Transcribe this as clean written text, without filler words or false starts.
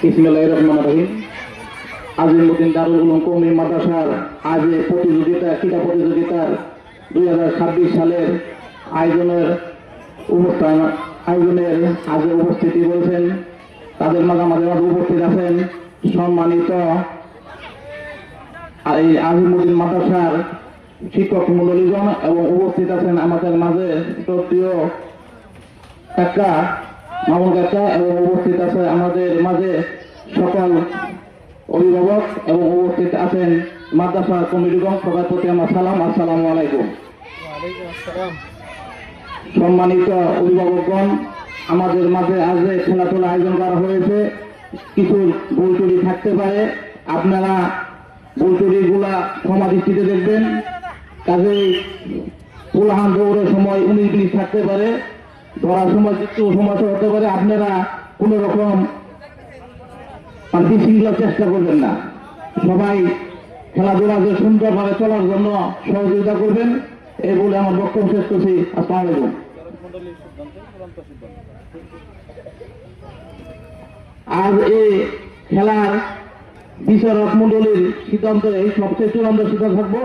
বিসমিল্লাহির রহমানির রহিম। আজিমউদ্দিন দারুল উলুম কওমি মাদ্রাসার আজ ক্রীড়া প্রতিযোগিতার 2026 সালের আয়োজনের আজ উপস্থিতি বলছেন, তাদের মাঝে আমাদের উপস্থিত আছেন সম্মানিত এই আজিমউদ্দিন মাদ্রাসার শিক্ষক মণ্ডলীগণ এবং উপস্থিত আছেন আমাদের মাঝে শ্রদ্ধেয় কাকা মামুন কাকা এবং উপস্থিত আছে আমাদের মাঝে সকল অভিভাবক এবং উপস্থিত আছেন মাদ্রাসা কমিটিগণ। সবার প্রতি আমার সালাম, আসসালামু আলাইকুম। সম্মানিত অভিভাবকগণ, আমাদের মাঝে আজ খেলাধুলা আয়োজন করা হয়েছে। কিছু ভুল ত্রুটি থাকতে পারে, আপনারা ভুল ত্রুটিগুলা ক্ষমা দৃষ্টিতে দেখবেন। কাজেই পুলাহান দৌড়ের সময় 19 মিনিট থাকতে পারে, ধরার সময় কিছু সমস্যা হতে পারে। আপনারা কোন রকম বিশৃঙ্খলার চেষ্টা করবেন না। সবাই খেলাধুলা যে সুন্দরভাবে চলার জন্য সহযোগিতা করবেন, এই বলে আমার বক্তব্য শেষ করছি। আসসালামু আলাইকুম। আজ এই খেলার বিচারক মন্ডলীর সিদ্ধান্ত সবচেয়ে চূড়ান্ত সিদ্ধান্ত থাকবো